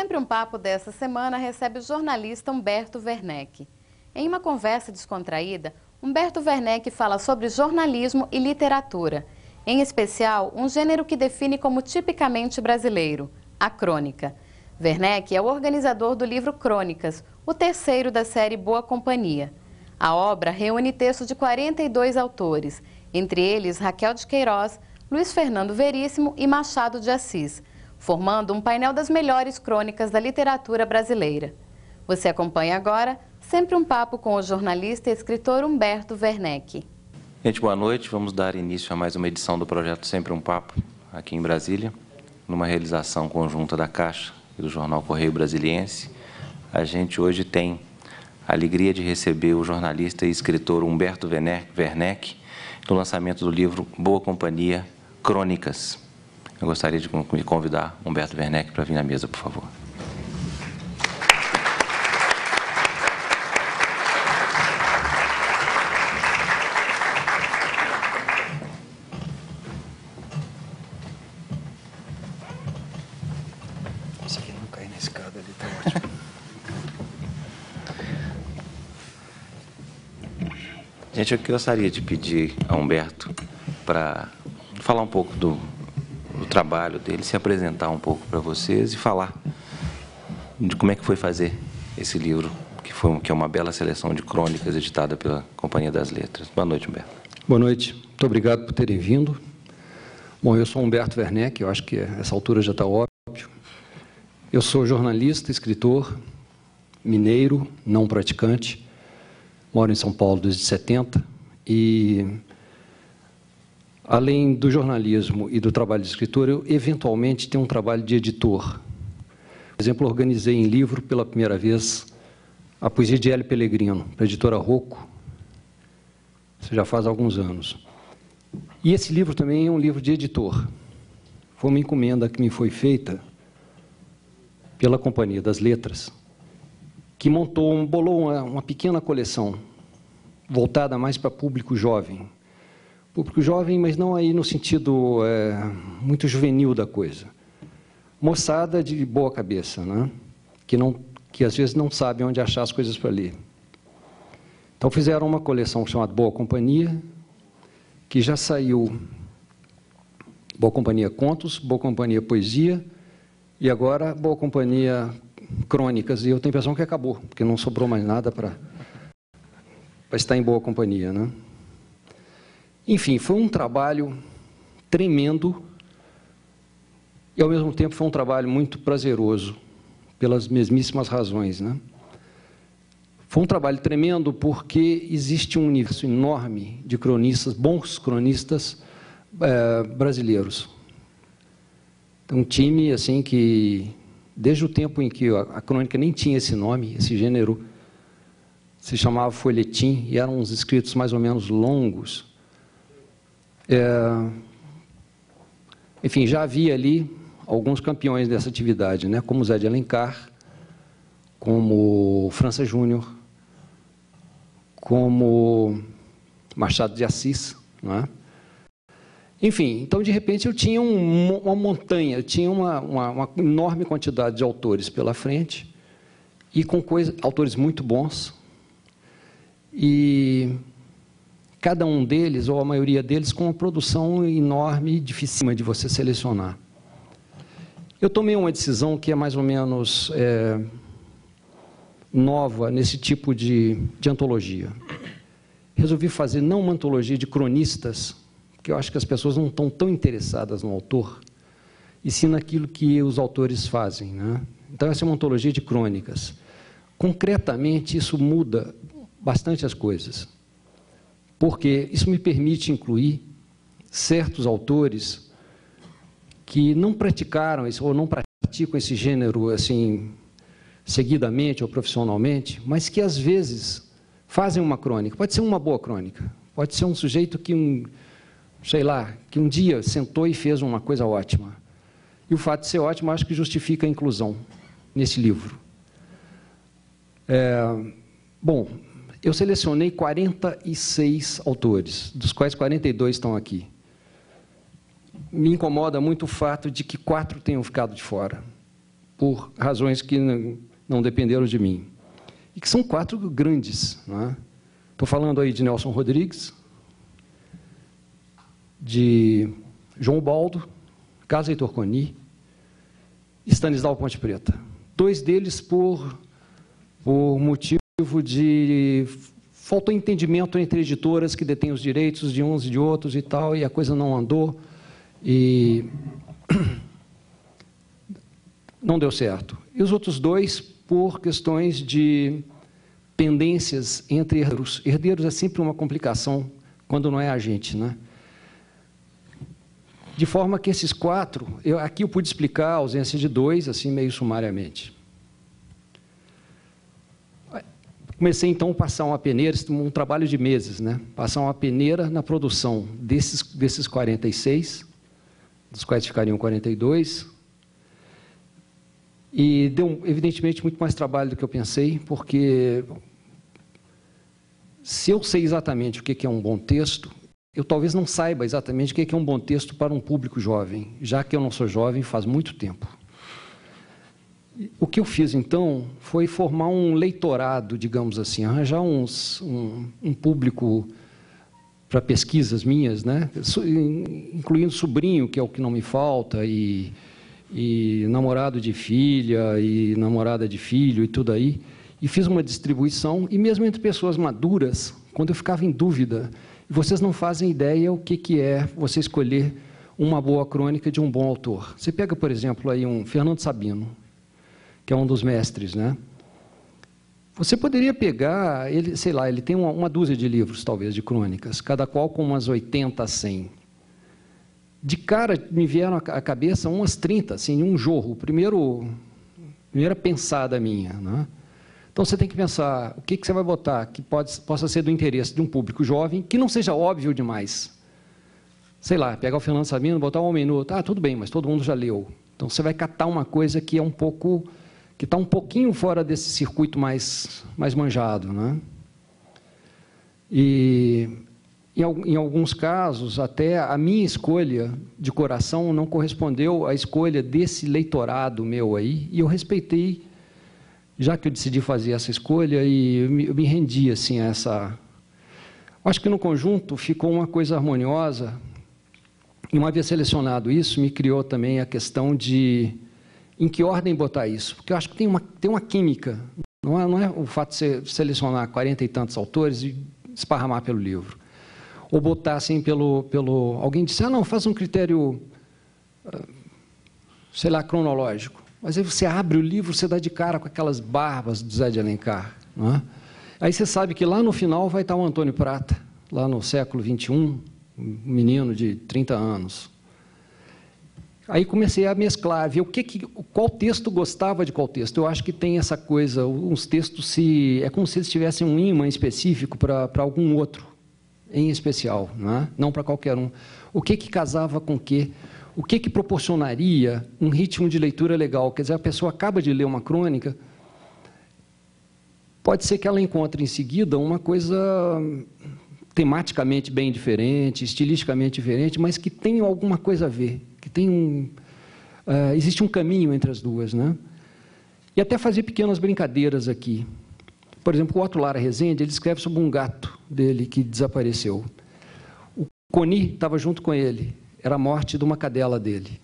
Sempre um Papo dessa semana recebe o jornalista Humberto Werneck. Em uma conversa descontraída, Humberto Werneck fala sobre jornalismo e literatura, em especial um gênero que define como tipicamente brasileiro, a crônica. Werneck é o organizador do livro Crônicas, o terceiro da série Boa Companhia. A obra reúne textos de 42 autores, entre eles Raquel de Queiroz, Luiz Fernando Veríssimo e Machado de Assis, formando um painel das melhores crônicas da literatura brasileira. Você acompanha agora Sempre um Papo com o jornalista e escritor Humberto Werneck. Gente, boa noite. Vamos dar início a mais uma edição do projeto Sempre um Papo, aqui em Brasília, numa realização conjunta da Caixa e do Jornal Correio Brasiliense. A gente hoje tem a alegria de receber o jornalista e escritor Humberto Werneck, no lançamento do livro Boa Companhia, Crônicas. Eu gostaria de convidar Humberto Werneck para vir à mesa, por favor. Isso aqui não cai na escada ali, tá ótimo. Gente, eu gostaria de pedir a Humberto para falar um pouco do trabalho dele, se apresentar um pouco para vocês e falar de como é que foi fazer esse livro, que é uma bela seleção de crônicas editada pela Companhia das Letras. Boa noite, Humberto. Boa noite. Muito obrigado por terem vindo. Bom, eu sou Humberto Werneck, eu acho que essa altura já está óbvio. Eu sou jornalista, escritor, mineiro, não praticante, moro em São Paulo desde 70 e, além do jornalismo e do trabalho de escritor, eu eventualmente tenho um trabalho de editor. Por exemplo, organizei em livro pela primeira vez a poesia de Hélio Pellegrino, para a editora Rocco, isso já faz alguns anos. E esse livro também é um livro de editor. Foi uma encomenda que me foi feita pela Companhia das Letras, que bolou uma pequena coleção voltada mais para público jovem. Público jovem, mas não aí no sentido muito juvenil da coisa. Moçada de boa cabeça, né? Que às vezes não sabe onde achar as coisas para ler. Então fizeram uma coleção chamada Boa Companhia, que já saiu Boa Companhia Contos, Boa Companhia Poesia, e agora Boa Companhia Crônicas, e eu tenho a impressão que acabou, porque não sobrou mais nada para estar em boa companhia, né? Enfim, foi um trabalho tremendo e, ao mesmo tempo, foi um trabalho muito prazeroso, pelas mesmíssimas razões, né? Foi um trabalho tremendo porque existe um universo enorme de cronistas, bons cronistas brasileiros. Um time assim que, desde o tempo em que a crônica nem tinha esse nome, esse gênero, se chamava folhetim, e eram uns escritos mais ou menos longos. Enfim, já havia ali alguns campeões dessa atividade, né? Como Zé de Alencar, como França Júnior, como Machado de Assis, não é? Enfim, então, de repente, eu tinha uma montanha, eu tinha uma enorme quantidade de autores pela frente, e com autores muito bons, e cada um deles, ou a maioria deles, com uma produção enorme e dificílima de você selecionar. Eu tomei uma decisão que é mais ou menos nova nesse tipo de antologia. Resolvi fazer não uma antologia de cronistas, porque eu acho que as pessoas não estão tão interessadas no autor, e sim naquilo que os autores fazem, né? Então, essa é uma antologia de crônicas. Concretamente, isso muda bastante as coisas, porque isso me permite incluir certos autores que não praticaram ou não praticam esse gênero assim seguidamente ou profissionalmente, mas que às vezes fazem uma crônica. Pode ser uma boa crônica, pode ser um sujeito que que um dia sentou e fez uma coisa ótima. E o fato de ser ótimo, acho que justifica a inclusão nesse livro. Bom, eu selecionei 46 autores, dos quais 42 estão aqui. Me incomoda muito o fato de que 4 tenham ficado de fora. por razões que não dependeram de mim. E que são 4 grandes. Estou falando aí de Nelson Rodrigues, de João Ubaldo, Carlos Heitor Coni e Stanislau Ponte Preta. 2 deles por motivo de faltou entendimento entre editoras que detêm os direitos de uns e de outros e tal, e a coisa não andou e não deu certo. E os outros 2 por questões de pendências entre herdeiros. Herdeiros é sempre uma complicação quando não é a gente, né? De forma que esses 4, aqui eu pude explicar a ausência de 2, assim, meio sumariamente. Comecei, então, a passar uma peneira, um trabalho de meses, né? Passar uma peneira na produção desses 46, dos quais ficariam 42, e deu, evidentemente, muito mais trabalho do que eu pensei, porque se eu sei exatamente o que é um bom texto, eu talvez não saiba exatamente o que é um bom texto para um público jovem, já que eu não sou jovem faz muito tempo. O que eu fiz, então, foi formar um leitorado, digamos assim, arranjar um público para pesquisas minhas, né? Incluindo sobrinho, que é o que não me falta, e namorado de filha, e namorada de filho, e tudo aí. E fiz uma distribuição, e mesmo entre pessoas maduras, quando eu ficava em dúvida, vocês não fazem ideia o que é você escolher uma boa crônica de um bom autor. Você pega, por exemplo, aí um Fernando Sabino, que é um dos mestres, né? Você poderia pegar, ele, sei lá, ele tem uma dúzia de livros, talvez, de crônicas, cada qual com umas 80 a 100. De cara, me vieram à cabeça umas 30, assim, um jorro, primeira pensada minha, né? Então, você tem que pensar o que você vai botar que possa ser do interesse de um público jovem, que não seja óbvio demais. Sei lá, pegar o Fernando Sabino, botar um Homem Nu, tudo bem, mas todo mundo já leu. Então, você vai catar uma coisa que é que está um pouquinho fora desse circuito mais manjado, né? E, em alguns casos, até a minha escolha de coração não correspondeu à escolha desse leitorado meu aí, e eu respeitei, já que eu decidi fazer essa escolha, e eu me rendi assim, a essa... Acho que, no conjunto, ficou uma coisa harmoniosa, e uma vez selecionado isso, me criou também a questão de em que ordem botar isso, porque eu acho que tem uma química, não é o fato de você selecionar 40 e tantos autores e esparramar pelo livro, ou botar assim alguém disse, não, faz um critério, sei lá, cronológico, mas aí você abre o livro, você dá de cara com aquelas barbas do Zé de Alencar, não é? Aí você sabe que lá no final vai estar o Antônio Prata, lá no século XXI, um menino de 30 anos. Aí comecei a mesclar, ver qual texto gostava de qual texto. Eu acho que tem essa coisa, uns textos é como se eles tivessem um ímã específico para algum outro, em especial, não para qualquer um. O que casava com o quê? O que proporcionaria um ritmo de leitura legal? Quer dizer, a pessoa acaba de ler uma crônica, pode ser que ela encontre em seguida uma coisa tematicamente bem diferente, estilisticamente diferente, mas que tem alguma coisa a ver, que tem existe um caminho entre as duas, né? E até fazer pequenas brincadeiras aqui. Por exemplo, o Otto Lara Rezende, ele escreve sobre um gato dele que desapareceu. O Coni estava junto com ele, era a morte de uma cadela dele.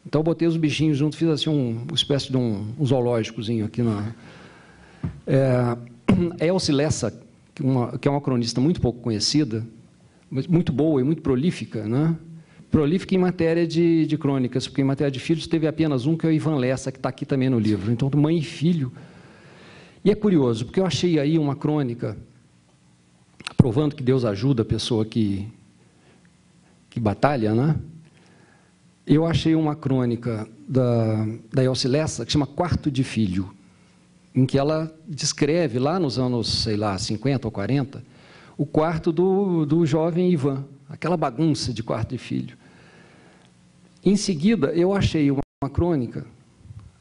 Então, eu botei os bichinhos junto, fiz assim uma espécie de um zoológicozinho aqui na... Elce Lessa, que é uma cronista muito pouco conhecida, mas muito boa e muito prolífica, né? Prolífica em matéria de crônicas, porque em matéria de filhos teve apenas um, que é o Ivan Lessa, que está aqui também no livro. Então, mãe e filho. E é curioso, porque eu achei aí uma crônica, provando que Deus ajuda a pessoa que batalha, né? Eu achei uma crônica da Elce Lessa, que chama Quarto de Filho, em que ela descreve, lá nos anos, sei lá, 50 ou 40, o quarto do jovem Ivan, aquela bagunça de quarto de filho. Em seguida, eu achei uma crônica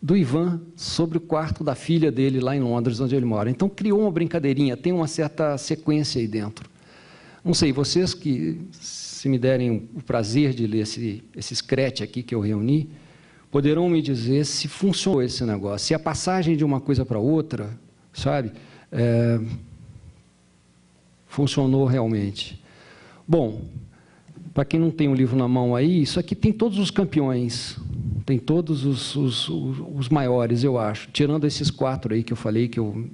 do Ivan sobre o quarto da filha dele, lá em Londres, onde ele mora. Então, criou uma brincadeirinha, tem uma certa sequência aí dentro. Não sei, vocês que, se me derem o prazer de ler esse scratch aqui que eu reuni, poderão me dizer se funcionou esse negócio, se a passagem de uma coisa para outra, sabe, funcionou realmente. Bom, para quem não tem o livro na mão aí, isso aqui tem todos os campeões, tem todos os maiores, eu acho, tirando esses 4 aí que eu falei, que eu,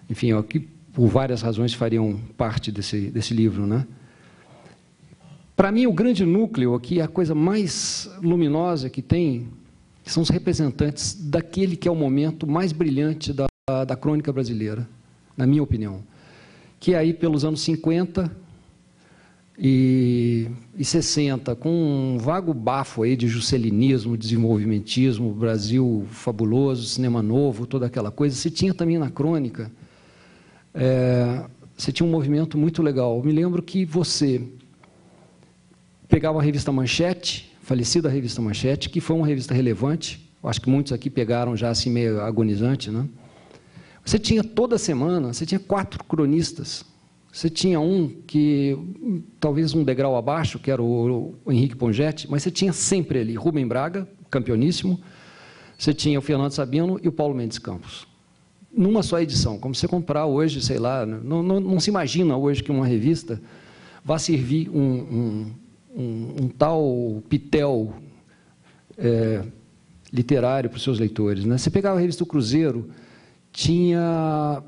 enfim, que por várias razões fariam parte desse livro, né? Para mim, o grande núcleo aqui, a coisa mais luminosa que tem, são os representantes daquele que é o momento mais brilhante da crônica brasileira, na minha opinião, que é aí pelos anos 50 e 60, com um vago bafo aí de jusselinismo, desenvolvimentismo, Brasil fabuloso, cinema novo, toda aquela coisa. Você tinha também na crônica, você tinha um movimento muito legal. Eu me lembro que você pegava a revista Manchete, falecida revista Manchete, que foi uma revista relevante, eu acho que muitos aqui pegaram já assim meio agonizante, né? Você tinha toda semana, você tinha 4 cronistas. Você tinha um que, talvez um degrau abaixo, que era o Henrique Pongetti, mas você tinha sempre ali Rubem Braga, campeoníssimo, você tinha o Fernando Sabino e o Paulo Mendes Campos. Numa só edição, como você comprar hoje, sei lá, não se imagina hoje que uma revista vá servir um tal pitel literário para os seus leitores, né? Você pegava a revista O Cruzeiro,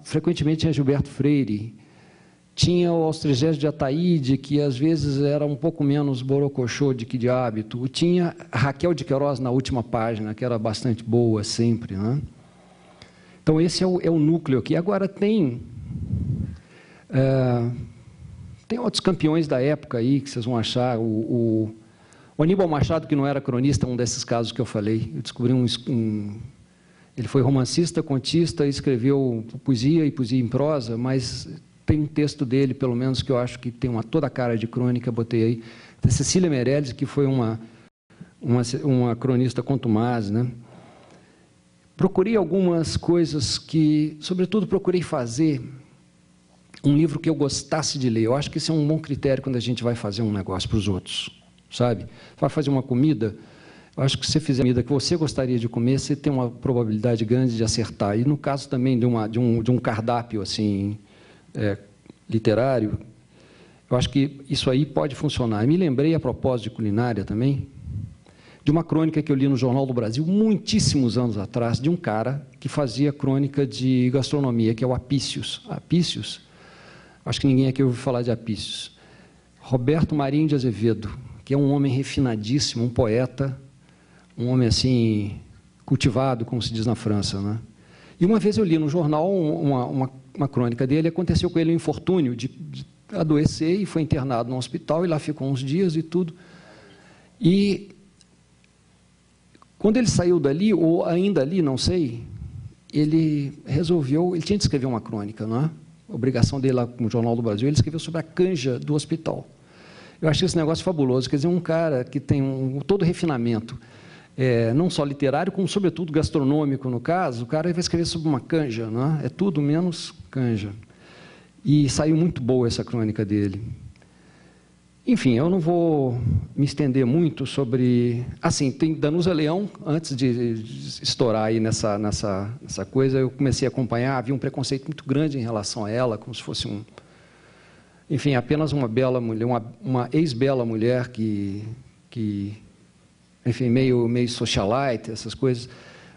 frequentemente tinha Gilberto Freire, tinha o Austrigésio de Ataíde, que às vezes era um pouco menos borocochô de que de hábito, tinha Raquel de Queiroz na última página, que era bastante boa sempre, né? Então esse é o núcleo aqui. Agora tem outros campeões da época aí que vocês vão achar. O Aníbal Machado, que não era cronista, um desses casos que eu falei. Eu descobri ele foi romancista, contista, escreveu poesia e poesia em prosa, mas tem um texto dele, pelo menos, que eu acho que tem toda a cara de crônica, botei aí. Tem Cecília Meirelles, que foi uma cronista contumaz, né? Procurei algumas coisas que, sobretudo, procurei fazer um livro que eu gostasse de ler. Eu acho que esse é um bom critério quando a gente vai fazer um negócio para os outros, sabe? Vai fazer uma comida, eu acho que se você fizer a comida que você gostaria de comer, você tem uma probabilidade grande de acertar. E no caso também de um cardápio assim, literário, eu acho que isso aí pode funcionar. Eu me lembrei, a propósito de culinária também, de uma crônica que eu li no Jornal do Brasil, muitíssimos anos atrás, de um cara que fazia crônica de gastronomia, que é o Apícios. Apícios, acho que ninguém aqui ouviu falar de Apícios. Roberto Marinho de Azevedo, que é um homem refinadíssimo, um poeta, um homem assim, cultivado, como se diz na França, né? E uma vez eu li no jornal uma crônica dele, aconteceu com ele um infortúnio de adoecer e foi internado no hospital e lá ficou uns dias e tudo. E quando ele saiu dali, ou ainda ali, não sei, ele tinha de escrever uma crônica, não é? A obrigação dele lá com o Jornal do Brasil, ele escreveu sobre a canja do hospital. Eu achei esse negócio fabuloso, quer dizer, um cara que tem todo refinamento, não só literário, como, sobretudo, gastronômico, no caso, o cara vai escrever sobre uma canja, não é? É tudo menos canja. E saiu muito boa essa crônica dele. Enfim, eu não vou me estender muito sobre... Assim, tem Danusa Leão, antes de estourar aí nessa coisa, eu comecei a acompanhar, havia um preconceito muito grande em relação a ela, como se fosse enfim, apenas uma bela mulher, uma ex-bela mulher que enfim, meio socialite, essas coisas,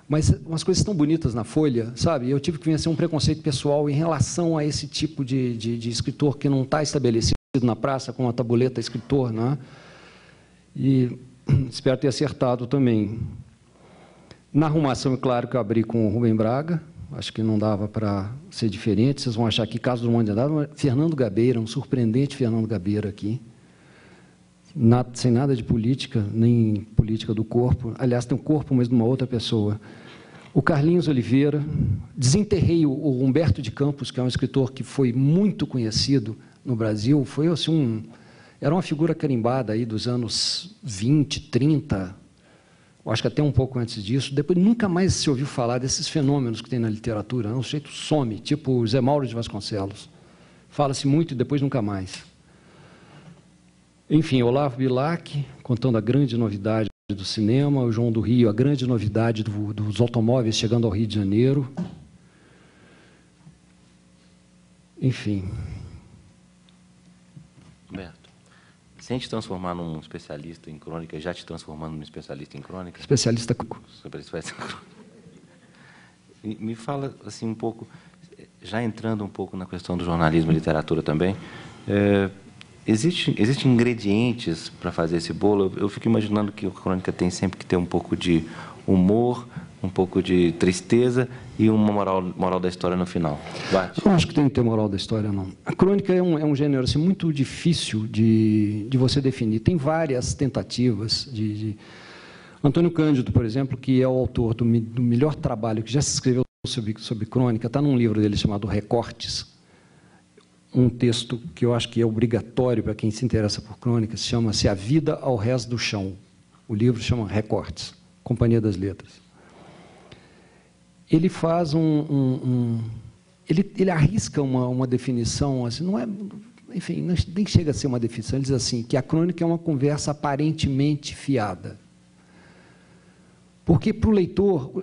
mas umas coisas tão bonitas na Folha, sabe? Eu tive que vencer um preconceito pessoal em relação a esse tipo de escritor que não está estabelecido na praça com uma tabuleta escritor, né? E espero ter acertado também. Na arrumação, é claro que eu abri com o Rubem Braga, acho que não dava para ser diferente, vocês vão achar que Caso do Mundo de Andado, Fernando Gabeira, um surpreendente Fernando Gabeira aqui, sem nada de política, nem política do corpo, aliás, tem um corpo, mas de uma outra pessoa. O Carlinhos Oliveira, desenterrei o Humberto de Campos, que é um escritor que foi muito conhecido no Brasil, foi assim, era uma figura carimbada aí dos anos 20, 30, eu acho que até um pouco antes disso. Depois nunca mais se ouviu falar desses fenômenos que tem na literatura, né? O sujeito some, tipo Zé Mauro de Vasconcelos. Fala-se muito e depois nunca mais. Enfim, Olavo Bilac, contando a grande novidade do cinema, o João do Rio, a grande novidade dos automóveis chegando ao Rio de Janeiro. Enfim. Humberto, sem te transformar num especialista em crônica, já te transformando num especialista em crônica? Especialista. Me fala assim um pouco, já entrando um pouco na questão do jornalismo e literatura também, existem ingredientes para fazer esse bolo? Eu fico imaginando que a crônica tem sempre que ter um pouco de humor, um pouco de tristeza e uma moral da história no final. Não acho que tem que ter moral da história, não. A crônica é um gênero assim, muito difícil de você definir. Tem várias tentativas de... Antônio Cândido, por exemplo, que é o autor do melhor trabalho que já se escreveu sobre crônica, está num livro dele chamado Recortes, um texto que eu acho que é obrigatório para quem se interessa por crônica, chama-se A Vida ao Rés do Chão. O livro chama Recortes, Companhia das Letras. Ele faz ele arrisca uma definição, assim, não é, enfim, nem chega a ser uma definição, ele diz assim, que a crônica é uma conversa aparentemente fiada. Porque para o leitor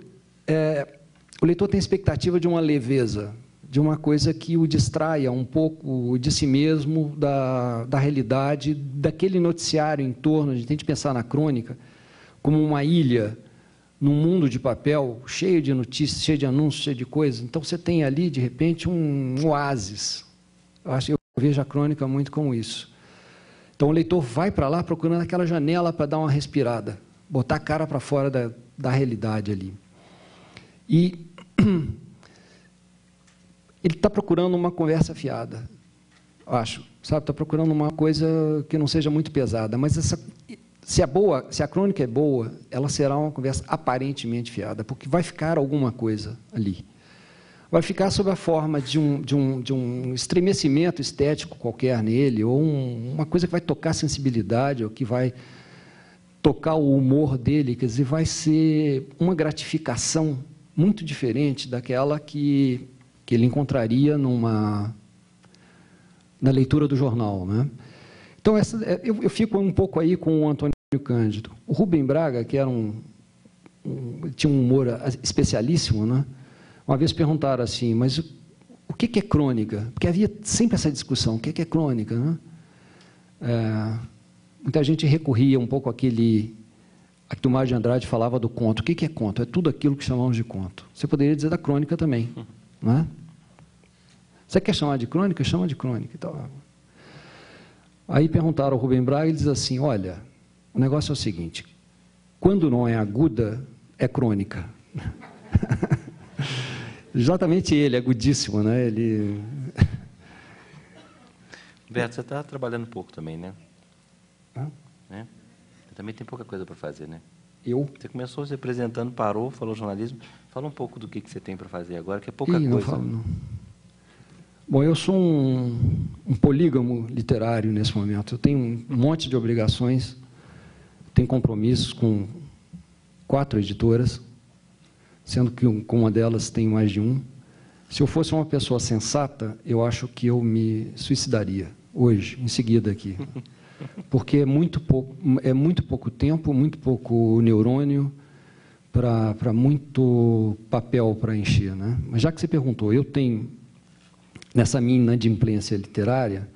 tem expectativa de uma leveza, de uma coisa que o distraia um pouco de si mesmo, da realidade, daquele noticiário em torno. A gente tem que pensar na crônica como uma ilha num mundo de papel, cheio de notícias, cheio de anúncios, cheio de coisas. Então, você tem ali, de repente, um oásis. Eu vejo a crônica muito como isso. Então, o leitor vai para lá procurando aquela janela para dar uma respirada, botar a cara para fora da realidade ali. E ele está procurando uma conversa fiada, acho, sabe? Está procurando uma coisa que não seja muito pesada, mas se a crônica é boa, ela será uma conversa aparentemente fiada, porque vai ficar alguma coisa ali. Vai ficar sob a forma de um estremecimento estético qualquer nele, ou uma coisa que vai tocar a sensibilidade, ou que vai tocar o humor dele, quer dizer, vai ser uma gratificação muito diferente daquela que ele encontraria na leitura do jornal, né? Então, eu fico um pouco aí com o Antônio Cândido. O Rubem Braga, que era tinha um humor especialíssimo, né? Uma vez perguntaram assim, mas o que é crônica? Porque havia sempre essa discussão, o que é crônica, né? Muita gente recorria um pouco àquele... A que o Mário de Andrade falava do conto. O que é conto? É tudo aquilo que chamamos de conto. Você poderia dizer da crônica também, não é? Você quer chamar de crônica? Chama de crônica. Então, aí perguntaram ao Rubem Braga, ele diz assim, olha, o negócio é o seguinte, quando não é aguda, é crônica. Exatamente ele, agudíssimo, né? Beto, você está trabalhando pouco também, né? Hã? Né? Você também tem pouca coisa para fazer, né? Eu? Você começou se apresentando, parou, falou jornalismo. Fala um pouco do que você tem para fazer agora, que é pouca coisa. Não falo, não. Bom, eu sou um polígamo literário nesse momento. Eu tenho um monte de obrigações, tenho compromissos com 4 editoras, sendo que com uma delas tem mais de um. Se eu fosse uma pessoa sensata, eu acho que eu me suicidaria hoje, em seguida aqui. Porque é muito pouco tempo, muito pouco neurônio para muito papel para encher, né? Mas já que você perguntou, eu tenho, nessa minha inadimplência literária,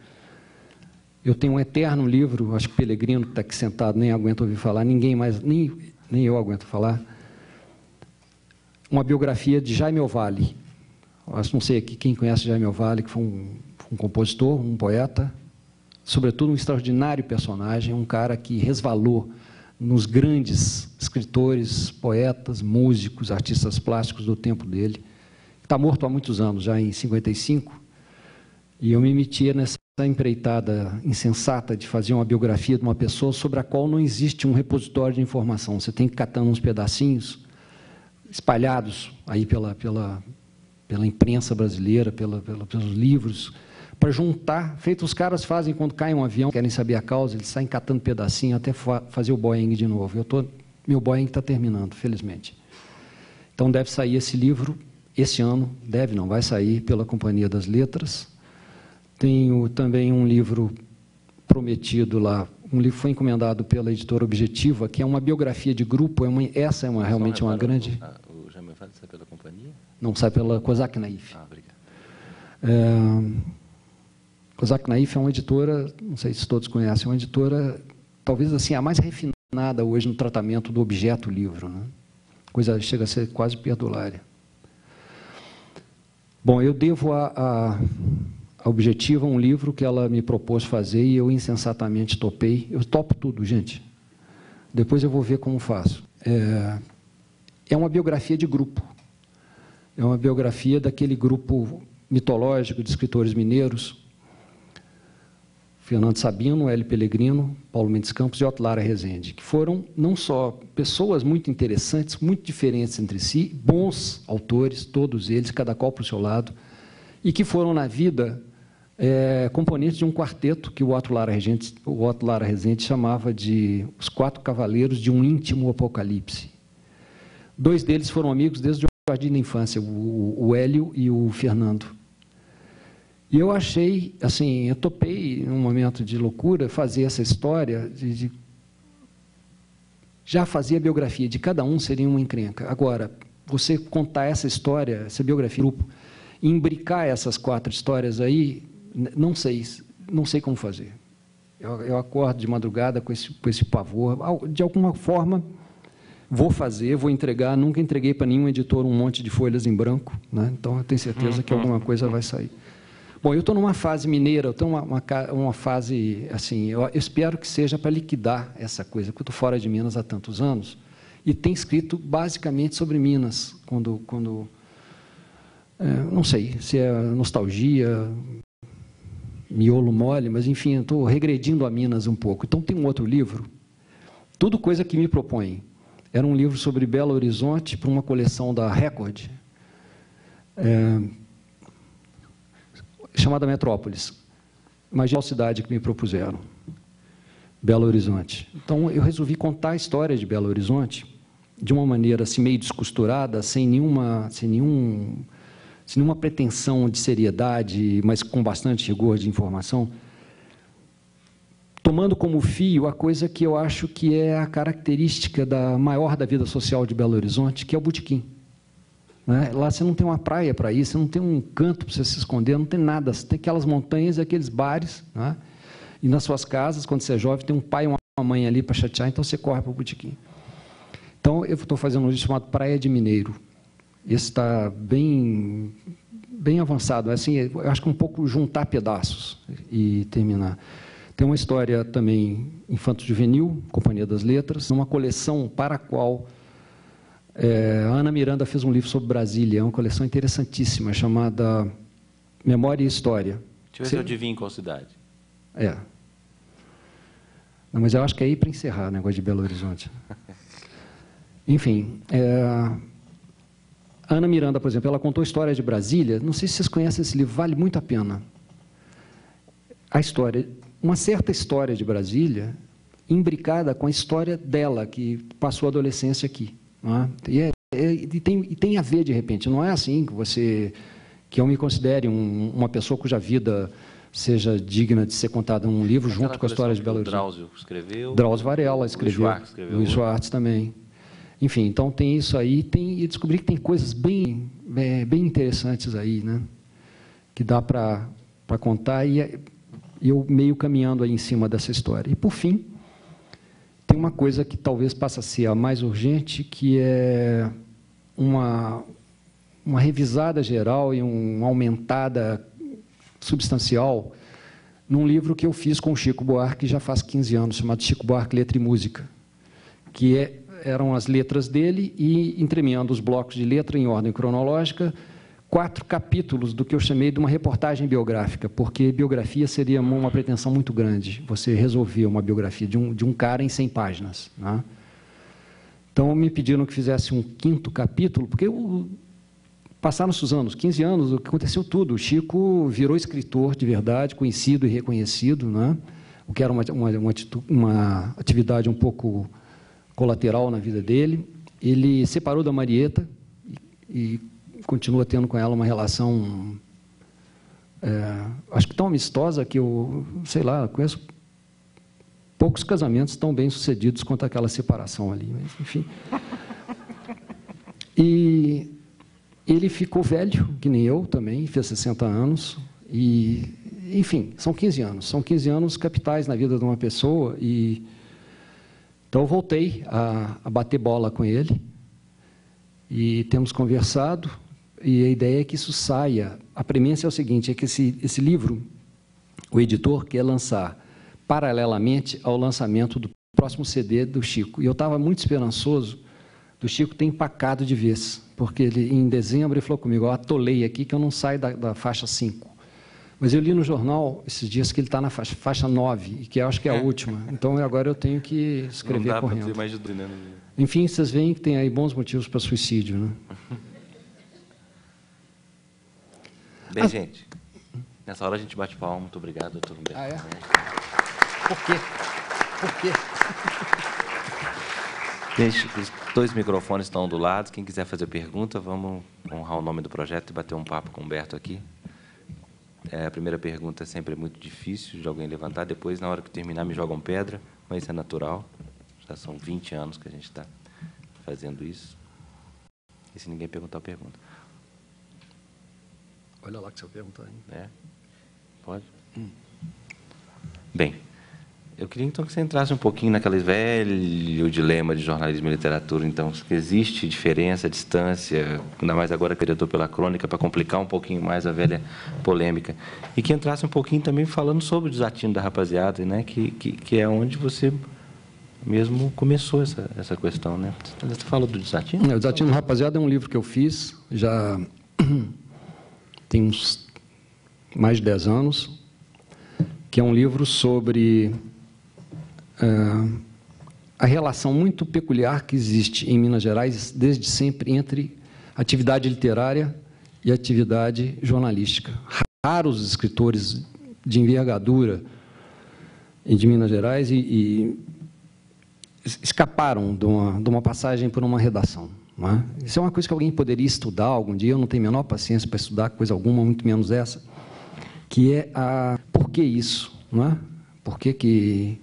eu tenho um eterno livro, acho que Pelegrino, que está aqui sentado, nem aguenta ouvir falar, ninguém mais, nem eu aguento falar, uma biografia de Jaime Ovalle. Não sei aqui quem conhece Jaime Ovalle, que foi um compositor, um poeta, sobretudo um extraordinário personagem, um cara que resvalou nos grandes escritores, poetas, músicos, artistas plásticos do tempo dele. Está morto há muitos anos, já em 55, e eu me metia nessa empreitada insensata de fazer uma biografia de uma pessoa sobre a qual não existe um repositório de informação. Você tem que ir catando uns pedacinhos espalhados aí pela imprensa brasileira, pelos livros, para juntar, feito os caras fazem quando cai um avião, querem saber a causa, eles saem catando pedacinho até fazer o Boeing de novo. Meu Boeing está terminando, felizmente. Então deve sair esse livro esse ano, vai sair pela Companhia das Letras. Tenho também um livro prometido lá, um livro foi encomendado pela editora Objetiva, que é uma biografia de grupo, essa é realmente uma grande... O Jaime Fado sai pela companhia? Não, sai pela Kozak Naif. Obrigado. Kozak Naif é uma editora, não sei se todos conhecem, uma editora, talvez assim, a mais refinada hoje no tratamento do objeto livro, né? Coisa chega a ser quase perdulária. Bom, eu devo a Objetiva um livro que ela me propôs fazer e eu insensatamente topei. Eu topo tudo, gente. Depois eu vou ver como faço. É uma biografia de grupo. É uma biografia daquele grupo mitológico de escritores mineiros, Fernando Sabino, Hélio Pellegrino, Paulo Mendes Campos e Otto Lara Rezende, que foram não só pessoas muito interessantes, muito diferentes entre si, bons autores, todos eles, cada qual para o seu lado, e que foram, na vida, componentes de um quarteto que o Otto Lara Rezende chamava de Os Quatro Cavaleiros de um Íntimo Apocalipse. Dois deles foram amigos desde o jardim da infância, o Hélio e o Fernando. E eu achei, assim, eu topei, num momento de loucura, fazer essa história, já fazia a biografia de cada um, seria uma encrenca. Agora, você contar essa história, essa biografia do grupo, imbricar essas 4 histórias aí, não sei como fazer. Eu acordo de madrugada com esse pavor. De alguma forma, vou fazer, vou entregar. Nunca entreguei para nenhum editor um monte de folhas em branco, né? Então, eu tenho certeza que alguma coisa vai sair. Bom, eu estou numa fase mineira, eu estou numa fase, assim, eu espero que seja para liquidar essa coisa, porque eu estou fora de Minas há tantos anos, e tenho escrito basicamente sobre Minas, não sei se é nostalgia, miolo mole, mas, enfim, eu estou regredindo a Minas um pouco. Então, tem um outro livro, Tudo Coisa que Me Propõe. Era um livro sobre Belo Horizonte, para uma coleção da Record, chamada Metrópolis. Imagina a cidade que me propuseram, Belo Horizonte. Então, eu resolvi contar a história de Belo Horizonte de uma maneira assim, meio descosturada, sem nenhuma pretensão de seriedade, mas com bastante rigor de informação, tomando como fio a coisa que eu acho que é a característica maior da vida social de Belo Horizonte, que é o botequim. Né? Lá você não tem uma praia para ir, você não tem um canto para você se esconder, não tem nada. Você tem aquelas montanhas e aqueles bares. Né? E nas suas casas, quando você é jovem, tem um pai e uma mãe ali para chatear, então você corre para o botequim. Então, eu estou fazendo um livro chamado Praia de Mineiro. Esse está bem avançado. Assim, eu acho que um pouco juntar pedaços e terminar. Tem uma história também infanto-juvenil, Companhia das Letras, uma coleção para a qual a Ana Miranda fez um livro sobre Brasília, é uma coleção interessantíssima, chamada Memória e História. Deixa eu ver se eu adivinho qual cidade. Não, mas eu acho que é aí para encerrar o negócio de Belo Horizonte. Enfim, a Ana Miranda, por exemplo, ela contou a história de Brasília, não sei se vocês conhecem esse livro, vale muito a pena. Uma certa história de Brasília, imbricada com a história dela, que passou a adolescência aqui. E tem a ver, de repente, não é assim que eu me considere uma pessoa cuja vida seja digna de ser contada num livro junto com a história de Belo Horizonte. Drauzio escreveu. Drauzio Varela escreveu. Luiz Schwartz também. Enfim, então tem isso aí, e descobri que tem coisas bem interessantes aí, né? Que dá para contar, e eu meio caminhando aí em cima dessa história. E, por fim, tem uma coisa que talvez passe a ser a mais urgente, que é uma revisada geral e uma aumentada substancial num livro que eu fiz com o Chico Buarque já faz 15 anos, chamado Chico Buarque Letra e Música, que eram as letras dele e, entremeando os blocos de letra em ordem cronológica, 4 capítulos do que eu chamei de uma reportagem biográfica, porque biografia seria uma pretensão muito grande, você resolver uma biografia de um cara em 100 páginas. Né? Então, me pediram que fizesse um 5º capítulo, porque passaram-se os anos, 15 anos, aconteceu tudo. O Chico virou escritor de verdade, conhecido e reconhecido, né? O que era uma atividade um pouco colateral na vida dele. Ele separou da Marieta e continua tendo com ela uma relação, acho que tão amistosa que eu, sei lá, conheço poucos casamentos tão bem sucedidos quanto aquela separação ali, mas, enfim. E ele ficou velho, que nem eu também, fez 60 anos, e, enfim, são 15 anos. São 15 anos capitais na vida de uma pessoa, e então eu voltei a bater bola com ele, e temos conversado, e a ideia é que isso saia. A premissa é o seguinte, é que esse livro, o editor quer lançar paralelamente ao lançamento do próximo CD do Chico. E eu estava muito esperançoso do Chico ter empacado de vez, porque ele, em dezembro, ele falou comigo, eu atolei aqui que eu não saio da faixa 5. Mas eu li no jornal esses dias que ele está na faixa 9, e que eu acho que é a última. Então, agora eu tenho que escrever não dá correndo. Fazer mais de... Enfim, vocês veem que tem aí bons motivos para suicídio, né? Bem, gente, nessa hora a gente bate palma. Muito obrigado, doutor Humberto. Ah, é? Por quê? Por quê? Gente, os 2 microfones estão do lado. Quem quiser fazer pergunta, vamos honrar o nome do projeto e bater um papo com o Humberto aqui. A primeira pergunta sempre é muito difícil de alguém levantar. Depois, na hora que terminar, me jogam pedra, mas isso é natural. Já são 20 anos que a gente está fazendo isso. E se ninguém perguntar, pergunta. Olha lá que você perguntou aí. É? Pode? Bem, eu queria então que você entrasse um pouquinho naquele velho dilema de jornalismo e literatura, então, que existe diferença, distância, ainda mais agora que eu estou pela crônica, para complicar um pouquinho mais a velha polêmica. E que entrasse um pouquinho também falando sobre o desatino da rapaziada, né? Que é onde você mesmo começou essa questão, né? Você fala do desatino? O Desatino da Rapaziada é um livro que eu fiz, já tem uns mais de 10 anos, que é um livro sobre a relação muito peculiar que existe em Minas Gerais, desde sempre, entre atividade literária e atividade jornalística. Raros escritores de envergadura de Minas Gerais e escaparam de uma passagem por uma redação. Não é? Isso é uma coisa que alguém poderia estudar algum dia, eu não tenho a menor paciência para estudar coisa alguma, muito menos essa, que é por que isso? Não é? Por que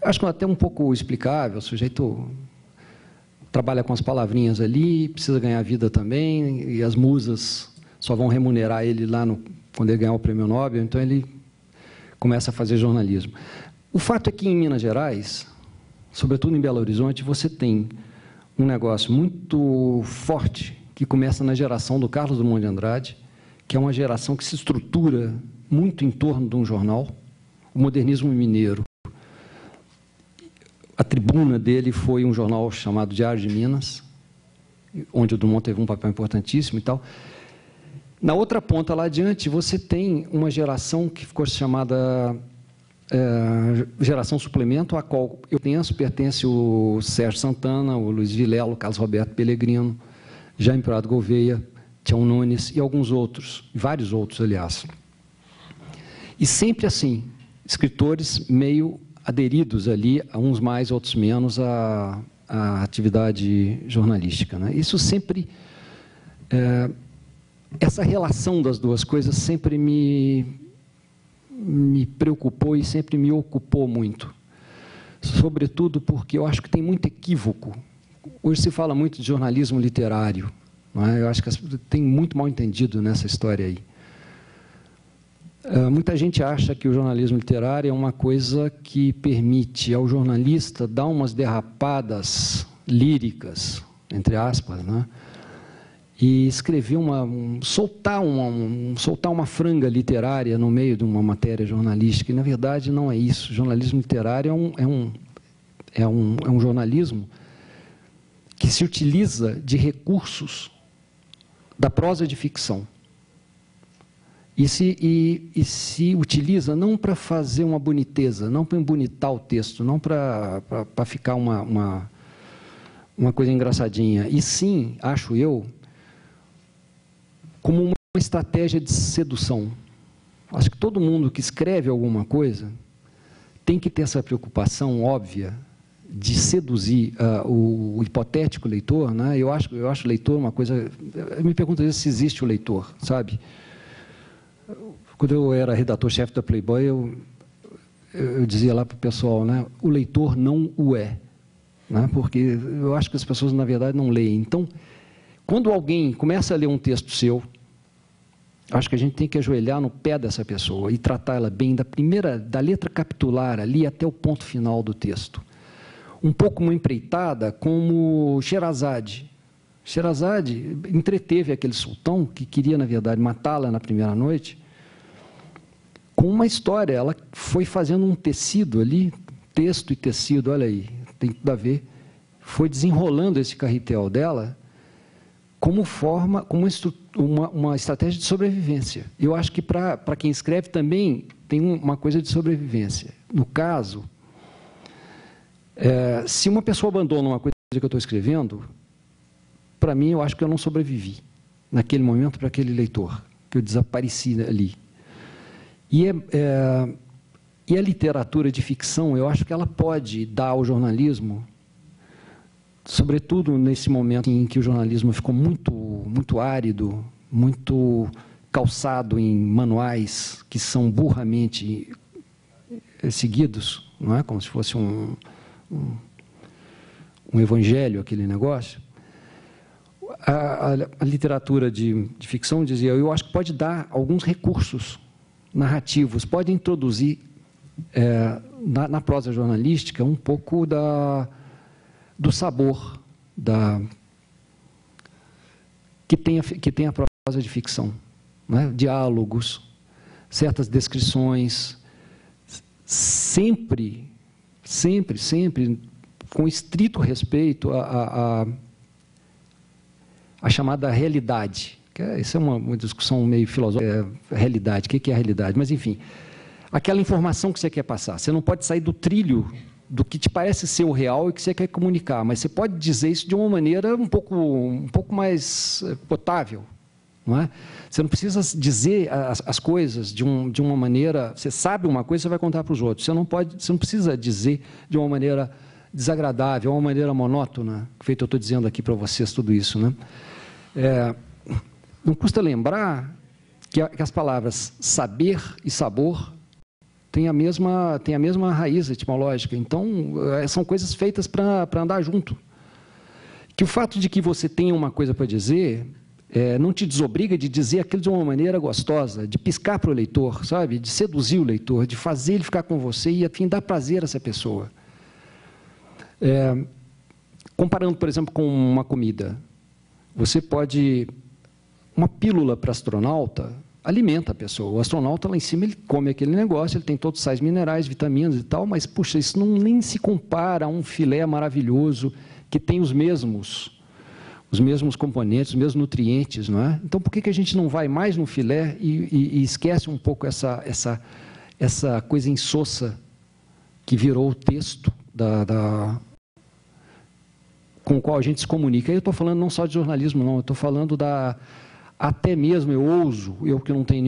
acho que é até um pouco explicável, o sujeito trabalha com as palavrinhas ali, precisa ganhar vida também, e as musas só vão remunerar ele lá quando ele ganhar o prêmio Nobel, então ele começa a fazer jornalismo. O fato é que em Minas Gerais, sobretudo em Belo Horizonte, você tem um negócio muito forte que começa na geração do Carlos Drummond de Andrade, que é uma geração que se estrutura muito em torno de um jornal, o Modernismo Mineiro. A tribuna dele foi um jornal chamado Diário de Minas, onde o Drummond teve um papel importantíssimo e tal. Na outra ponta, lá adiante, você tem uma geração que ficou chamada geração suplemento, a qual eu pertence o Sérgio Santana, o Luiz Vilela, o Carlos Roberto Pellegrino, Jaime Prado Gouveia, Tião Nunes e alguns outros, vários outros, aliás. E sempre assim, escritores meio aderidos ali, uns mais, outros menos, à atividade jornalística, né? Isso sempre... essa relação das duas coisas sempre me preocupou e sempre me ocupou muito. Sobretudo porque eu acho que tem muito equívoco. Hoje se fala muito de jornalismo literário, não é? Eu acho que tem muito mal entendido nessa história aí. Muita gente acha que o jornalismo literário é uma coisa que permite ao jornalista dar umas derrapadas líricas, entre aspas, né? E escrever soltar uma franga literária no meio de uma matéria jornalística. E, na verdade, não é isso. O jornalismo literário é um jornalismo que se utiliza de recursos da prosa de ficção. E se utiliza não para fazer uma boniteza, não para embonitar o texto, não para ficar uma coisa engraçadinha. E sim, acho eu, como uma estratégia de sedução. Acho que todo mundo que escreve alguma coisa tem que ter essa preocupação óbvia de seduzir o hipotético leitor, né? Eu acho o leitor uma coisa... Eu me pergunto às vezes se existe o leitor, sabe? Quando eu era redator-chefe da Playboy, eu dizia lá para o pessoal, né, o leitor não o é, né, porque eu acho que as pessoas, na verdade, não leem. Então, quando alguém começa a ler um texto seu, acho que a gente tem que ajoelhar no pé dessa pessoa e tratar ela bem da letra capitular ali até o ponto final do texto. Um pouco uma empreitada como Sherazade. Sherazade entreteve aquele sultão que queria, na verdade, matá-la na primeira noite, com uma história. Ela foi fazendo um tecido ali, texto e tecido, olha aí, tem tudo a ver, foi desenrolando esse carretel dela como forma, como uma estratégia de sobrevivência. Eu acho que para quem escreve também tem uma coisa de sobrevivência. No caso, se uma pessoa abandona uma coisa que eu estou escrevendo, para mim, eu acho que eu não sobrevivi naquele momento para aquele leitor, que eu desapareci ali. E a literatura de ficção, eu acho que ela pode dar ao jornalismo, sobretudo nesse momento em que o jornalismo ficou muito árido, muito calçado em manuais que são burramente seguidos, não é? Como se fosse um evangelho, aquele negócio. A literatura de ficção, dizia eu acho que pode dar alguns recursos narrativos, pode introduzir na prosa jornalística um pouco do sabor que tem a prosa de ficção, né? Diálogos, certas descrições, sempre com estrito respeito a chamada realidade. Isso é uma discussão meio filosófica, realidade, o que é a realidade? Mas, enfim, aquela informação que você quer passar. Você não pode sair do trilho do que te parece ser o real e que você quer comunicar, mas você pode dizer isso de uma maneira um pouco mais potável, não é? Você não precisa dizer as coisas de uma maneira... Você sabe uma coisa, você vai contar para os outros. Você não precisa dizer de uma maneira desagradável, uma maneira monótona, feito eu estou dizendo aqui para vocês tudo isso, né? Não custa lembrar que as palavras saber e sabor têm a mesma raiz etimológica. Então, são coisas feitas para andar junto. Que o fato de que você tenha uma coisa para dizer não te desobriga de dizer aquilo de uma maneira gostosa, de piscar para o leitor, sabe? De seduzir o leitor, de fazer ele ficar com você e, afim, dar prazer a essa pessoa. Comparando, por exemplo, com uma comida, você pode... Uma pílula para astronauta alimenta a pessoa. O astronauta lá em cima, ele come aquele negócio, ele tem todos os sais minerais, vitaminas e tal, mas, puxa, isso nem se compara a um filé maravilhoso que tem os mesmos componentes, os mesmos nutrientes, não é? Então, por que a gente não vai mais no filé e esquece um pouco essa coisa insossa que virou o texto com o qual a gente se comunica? Eu estou falando não só de jornalismo, não, eu estou falando até mesmo, eu que não tenho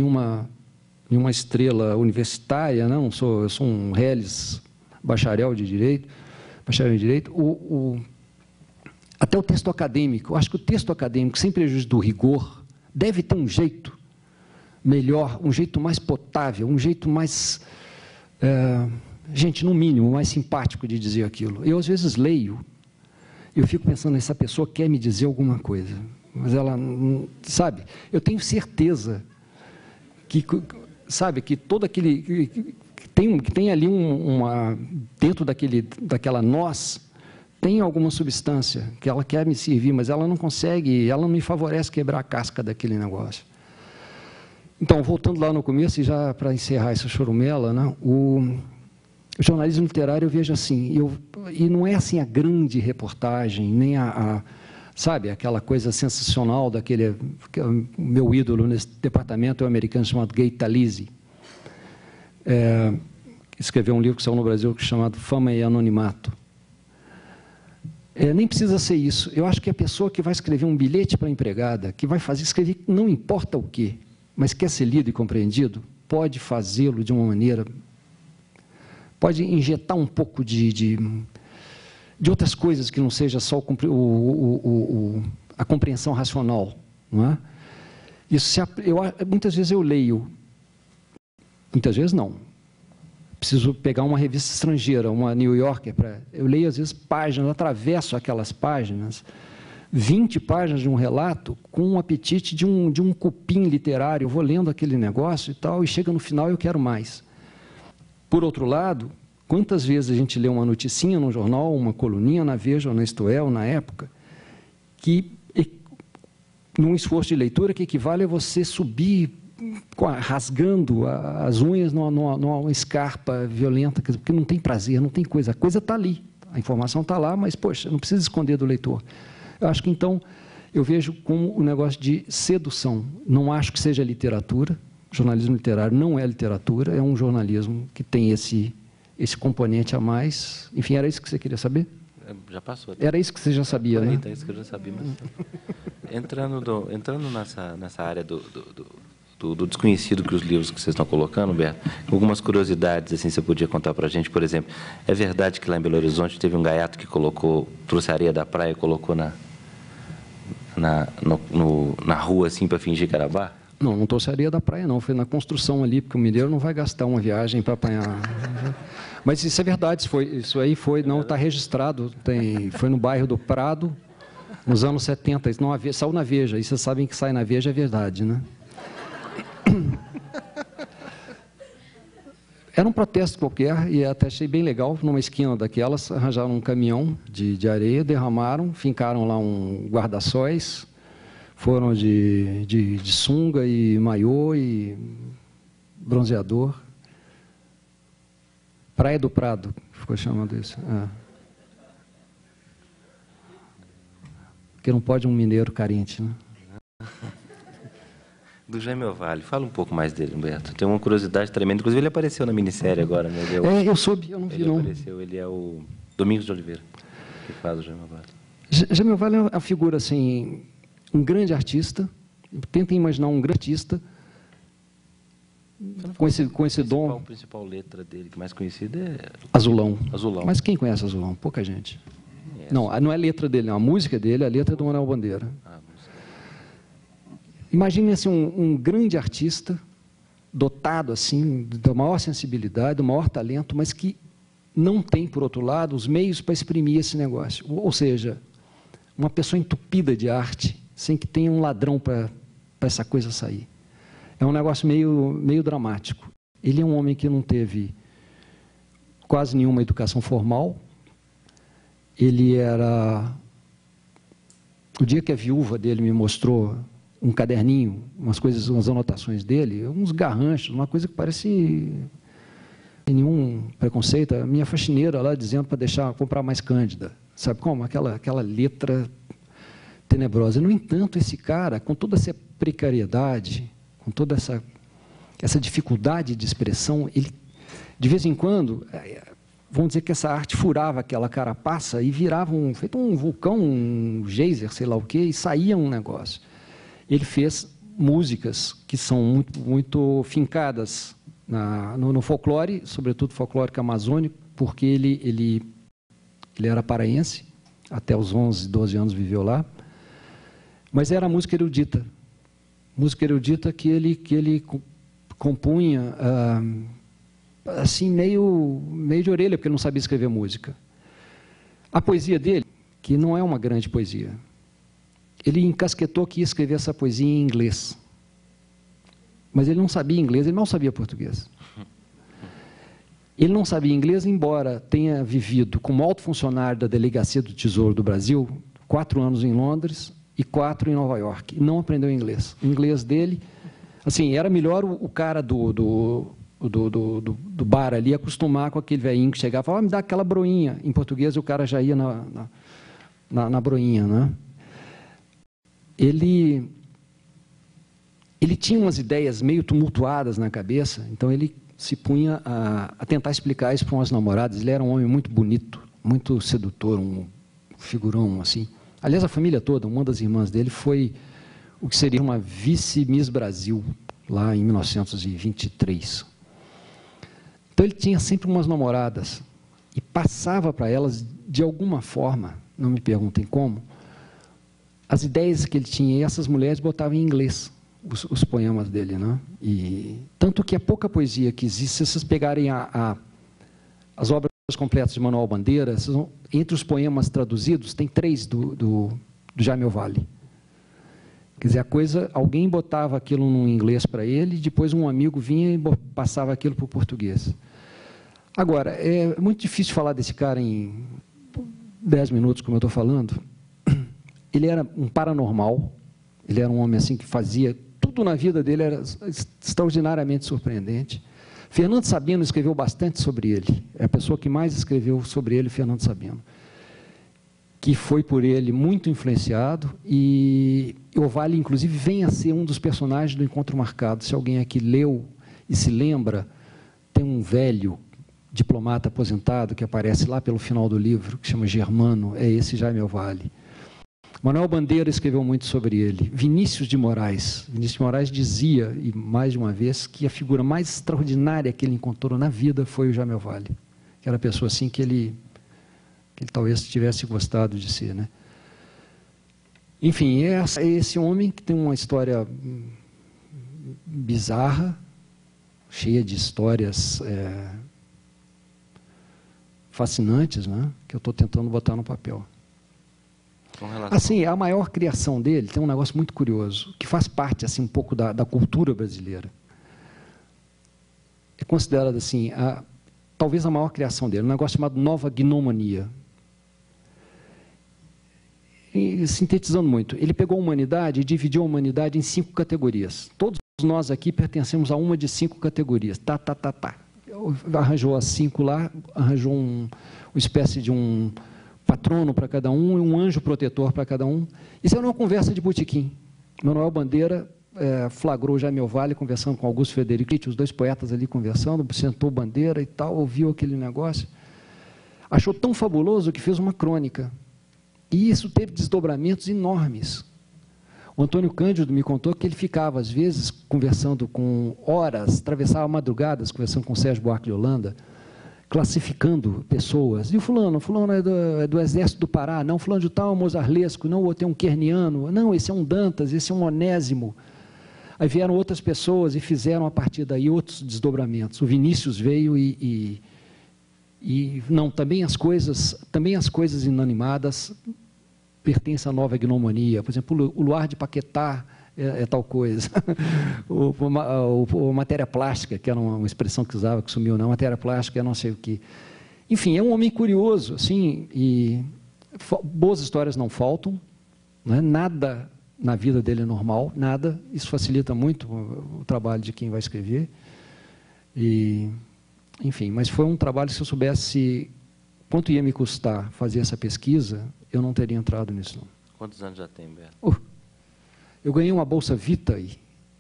nenhuma estrela universitária, não, eu sou um reles bacharel em Direito, até o texto acadêmico. Eu acho que o texto acadêmico, sem prejuízo do rigor, deve ter um jeito melhor, um jeito mais potável, um jeito mais, no mínimo, mais simpático de dizer aquilo. Eu, às vezes, leio, eu fico pensando, essa pessoa quer me dizer alguma coisa, mas ela, sabe, eu tenho certeza que, sabe, que todo aquele, que tem ali dentro daquela noz, tem alguma substância que ela quer me servir, mas ela não consegue, ela não me favorece quebrar a casca daquele negócio. Então, voltando lá no começo, e já para encerrar essa chorumela, né, o jornalismo literário eu vejo assim, e não é assim a grande reportagem, nem sabe, aquela coisa sensacional daquele, meu ídolo nesse departamento é um americano chamado Gay Talese, escreveu um livro que saiu no Brasil chamado Fama e Anonimato. Nem precisa ser isso. Eu acho que a pessoa que vai escrever um bilhete para a empregada, que vai escrever não importa o quê, mas quer ser lido e compreendido, pode fazê-lo de uma maneira... Pode injetar um pouco de outras coisas que não seja só a compreensão racional, não é? Muitas vezes eu leio, muitas vezes não. preciso pegar uma revista estrangeira, uma New Yorker, eu leio às vezes páginas, atravesso aquelas páginas, 20 páginas de um relato, com um apetite de um cupim literário, eu vou lendo aquele negócio e tal, e chega no final eu quero mais. Por outro lado, quantas vezes a gente lê uma noticinha no jornal, uma coluninha na Veja, ou na Isto É, ou na Época, que, num esforço de leitura, que equivale a você subir rasgando as unhas numa escarpa violenta, porque não tem prazer, não tem coisa. A coisa está ali, a informação está lá, mas, poxa, não precisa esconder do leitor. Eu acho que, então, eu vejo como um negócio de sedução. Não acho que seja literatura. Jornalismo literário não é literatura, é um jornalismo que tem esse componente a mais. Enfim, era isso que você queria saber? Já passou. Era isso que você já sabia, né? É isso que eu já sabia. Mas... entrando nessa área do desconhecido que os livros que vocês estão colocando, Humberto, algumas curiosidades, assim, você podia contar para a gente, por exemplo, é verdade que lá em Belo Horizonte teve um gaiato que trouxe areia da praia e colocou na rua, assim, para fingir que era bar? Não trouxe areia da praia, não. Foi na construção ali, porque o mineiro não vai gastar uma viagem para apanhar. Mas isso é verdade, isso aí não está registrado, foi no bairro do Prado, nos anos 70, saiu na Veja, e vocês sabem que sai na Veja é verdade, né? Era um protesto qualquer, e até achei bem legal, numa esquina daquelas, arranjaram um caminhão de areia, derramaram, fincaram lá um guarda-sóis, foram de sunga e maiô e bronzeador. Praia do Prado, ficou chamando isso. Porque não pode um mineiro carente, né? Do Jaime Ovalle, fala um pouco mais dele, Humberto. Tem uma curiosidade tremenda, inclusive ele apareceu na minissérie agora, né? Eu soube, eu não vi, não. Ele é o Domingos de Oliveira, que faz o Jaime Ovalle. Jaime Ovalle é uma figura, assim, um grande artista. Tentem imaginar um grande artista com esse dom. A principal letra dele, que é mais conhecida, é Azulão. Azulão. Mas quem conhece Azulão? Pouca gente. Não é a letra dele, não. A música dele é a letra do Manuel Bandeira. Imagine assim, um grande artista, dotado assim, da maior sensibilidade, do maior talento, mas que não tem, por outro lado, os meios para exprimir esse negócio. Ou seja, uma pessoa entupida de arte, sem que tenha um ladrão para essa coisa sair. É um negócio meio dramático. Ele é um homem que não teve quase nenhuma educação formal. Ele era... O dia que a viúva dele me mostrou um caderninho, umas anotações dele, uns garranchos, uma coisa que parece nenhum preconceito. A minha faxineira lá dizendo para comprar mais Cândida. Sabe como? Aquela letra tenebrosa. No entanto, esse cara, com toda essa precariedade, com toda essa dificuldade de expressão, ele, de vez em quando, vamos dizer que essa arte furava aquela carapaça e virava feito um vulcão, um geyser, sei lá o quê, e saía um negócio. Ele fez músicas que são muito, muito fincadas no folclore, sobretudo folclórico amazônico, porque ele era paraense, até os 11, 12 anos viveu lá, mas era música erudita que ele compunha assim meio de orelha, porque ele não sabia escrever música. A poesia dele, que não é uma grande poesia, ele encasquetou que ia escrever essa poesia em inglês. Mas ele não sabia inglês, ele não sabia português. Ele não sabia inglês, embora tenha vivido como alto funcionário da Delegacia do Tesouro do Brasil, 4 anos em Londres e 4 em Nova York. E não aprendeu inglês. O inglês dele, assim, era melhor o cara do bar ali acostumar com aquele velhinho que chegava e falava, me dá aquela broinha. Em português, o cara já ia na broinha, né? Ele tinha umas ideias meio tumultuadas na cabeça, então ele se punha a tentar explicar isso para umas namoradas. Ele era um homem muito bonito, muito sedutor, um figurão assim. Aliás, a família toda, uma das irmãs dele foi o que seria uma vice-miss Brasil, lá em 1923. Então ele tinha sempre umas namoradas e passava para elas, de alguma forma, não me perguntem como, as ideias que ele tinha, e essas mulheres botavam em inglês os poemas dele, né? E tanto que a pouca poesia que existe, se vocês pegarem a as obras completas de Manuel Bandeira, entre os poemas traduzidos, tem 3 do Jaime Ovalle. Quer dizer, alguém botava aquilo no inglês para ele, depois um amigo vinha e passava aquilo para o português. Agora, é muito difícil falar desse cara em 10 minutos, como eu estou falando. Ele era um paranormal, ele era um homem assim que fazia, tudo na vida dele era extraordinariamente surpreendente. Fernando Sabino escreveu bastante sobre ele, é a pessoa que mais escreveu sobre ele, Fernando Sabino, que foi por ele muito influenciado, e Ovalle, inclusive, vem a ser um dos personagens do Encontro Marcado. Se alguém aqui leu e se lembra, tem um velho diplomata aposentado que aparece lá pelo final do livro, que chama Germano, é esse Jaime Ovalle. Manuel Bandeira escreveu muito sobre ele. Vinícius de Moraes dizia, e mais de uma vez, que a figura mais extraordinária que ele encontrou na vida foi o Jaime Ovalle, que era a pessoa assim que ele talvez tivesse gostado de ser, né? Enfim, é esse homem que tem uma história bizarra, cheia de histórias fascinantes, né? Que eu estou tentando botar no papel. Assim, a maior criação dele tem um negócio muito curioso, que faz parte assim, um pouco da cultura brasileira. É considerado assim, talvez a maior criação dele, um negócio chamado Nova Gnomania. E, sintetizando muito, ele pegou a humanidade e dividiu a humanidade em 5 categorias. Todos nós aqui pertencemos a uma de 5 categorias. Arranjou as 5 lá, arranjou uma espécie de um patrono para cada um e um anjo protetor para cada um. Isso era uma conversa de botequim. Manuel Bandeira flagrou Jaime Ovalle conversando com Augusto Frederico, os 2 poetas ali conversando, sentou Bandeira e tal, ouviu aquele negócio. Achou tão fabuloso que fez uma crônica. E isso teve desdobramentos enormes. O Antônio Cândido me contou que ele ficava, às vezes, conversando com horas, atravessava madrugadas, conversando com o Sérgio Buarque de Holanda, classificando pessoas. E o fulano é do Exército do Pará, não, fulano de tal é um mozarlesco, não, o outro é um querniano, não, esse é um Dantas, esse é um Onésimo. Aí vieram outras pessoas e fizeram, a partir daí, outros desdobramentos. O Vinícius veio não, também as coisas inanimadas pertencem à Nova Gnomania. Por exemplo, o luar de Paquetá é tal coisa. Matéria plástica, que era uma expressão que usava, que sumiu, não, matéria plástica é não sei o quê. Enfim, é um homem curioso, assim, e boas histórias não faltam, né? Nada na vida dele é normal, nada. Isso facilita muito o trabalho de quem vai escrever. Enfim, mas foi um trabalho, se eu soubesse quanto ia me custar fazer essa pesquisa, eu não teria entrado nisso, não. Quantos anos já tem, Beto? Eu ganhei uma Bolsa Vita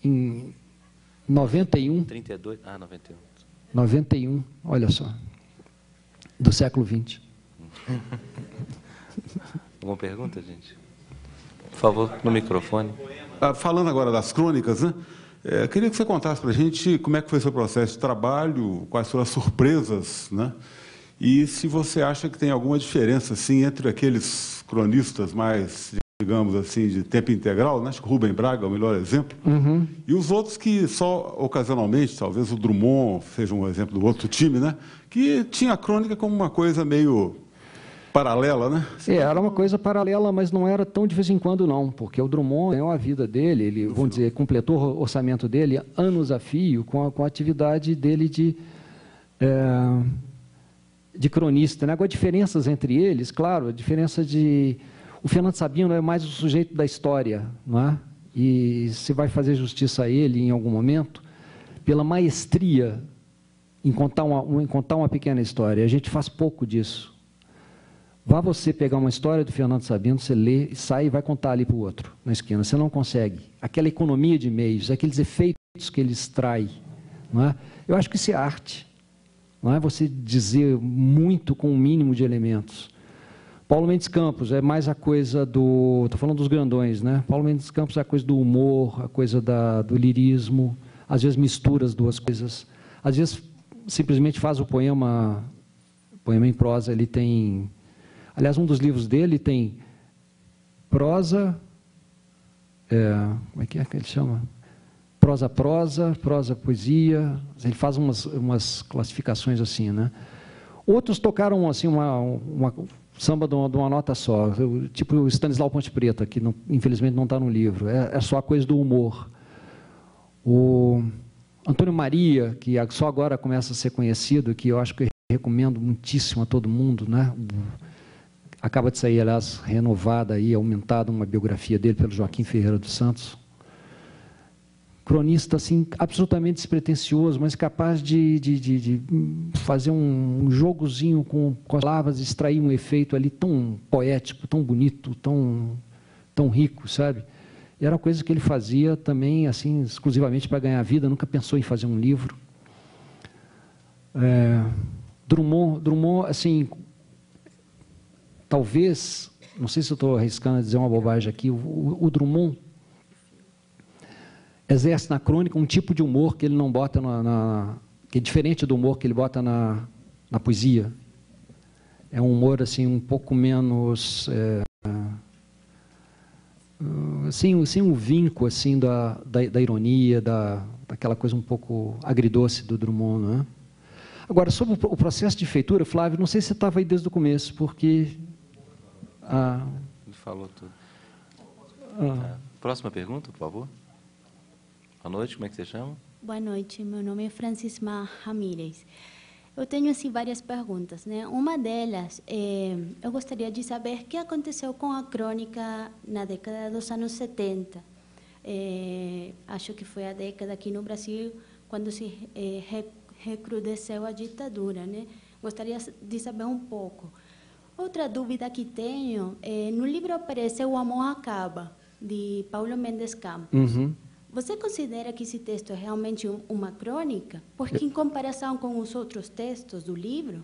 em 91. 32? Ah, 91. 91, olha só, do século XX. Alguma pergunta, gente? Por favor, no microfone. Falando agora das crônicas, né? Queria que você contasse para a gente como é que foi o seu processo de trabalho, quais foram as surpresas, né? E se você acha que tem alguma diferença assim, entre aqueles cronistas mais, digamos assim, de tempo integral, né? Acho que o Rubem Braga é o melhor exemplo, e os outros que só ocasionalmente, talvez o Drummond seja um exemplo do outro time, né? Que tinha a crônica como uma coisa meio paralela, né? Era uma coisa paralela, mas não era tão de vez em quando, não, porque o Drummond ganhou a vida dele, ele, vamos dizer, completou o orçamento dele anos a fio com a atividade dele de cronista, né? Agora, diferenças entre eles, claro, a diferença de... O Fernando Sabino é mais o sujeito da história, não é? E se vai fazer justiça a ele em algum momento, pela maestria em contar uma pequena história. A gente faz pouco disso. Vá você pegar uma história do Fernando Sabino, você lê, sai e vai contar ali para o outro, na esquina. Você não consegue. Aquela economia de meios, aqueles efeitos que ele extrai, não é? Eu acho que isso é arte. Não é você dizer muito com o mínimo de elementos. Paulo Mendes Campos é mais a coisa do... Estou falando dos grandões, né? Paulo Mendes Campos é a coisa do humor, a coisa do lirismo, às vezes mistura as duas coisas. Às vezes simplesmente faz o poema em prosa, ele tem... Aliás, um dos livros dele tem prosa... como é que ele chama? Prosa, poesia, ele faz umas classificações assim, né? Outros tocaram assim uma samba de uma nota só, tipo o Stanislau Ponte Preta, que não, infelizmente não está no livro, é só a coisa do humor. O Antônio Maria, que só agora começa a ser conhecido, que eu acho que eu recomendo muitíssimo a todo mundo, né? Acaba de sair, aliás, renovada e aumentada uma biografia dele pelo Joaquim Ferreira dos Santos. Cronista assim, absolutamente despretensioso, mas capaz de fazer um jogozinho com as palavras, extrair um efeito ali tão poético, tão bonito, tão rico, sabe? E era uma coisa que ele fazia também, assim, exclusivamente para ganhar vida, nunca pensou em fazer um livro. Drummond, assim, talvez, não sei se eu estou arriscando a dizer uma bobagem aqui, o Drummond exerce na crônica um tipo de humor que ele não bota que é diferente do humor que ele bota na poesia. É um humor assim um pouco menos sem um vinco assim da ironia, daquela coisa um pouco agridoce do Drummond, né? Agora, sobre o processo de feitura, Flávio, não sei se você estava aí desde o começo, porque ele falou tudo. Próxima pergunta, por favor. Boa noite, como é que você chama? Boa noite, meu nome é Francisma Ramírez. Eu tenho assim várias perguntas, né? Uma delas, eu gostaria de saber o que aconteceu com a crônica na década dos anos 70. Acho que foi a década aqui no Brasil quando se recrudesceu a ditadura, né? Gostaria de saber um pouco. Outra dúvida que tenho, no livro aparece O Amor Acaba, de Paulo Mendes Campos. Uhum. Você considera que esse texto é realmente uma crônica? Porque, em comparação com os outros textos do livro,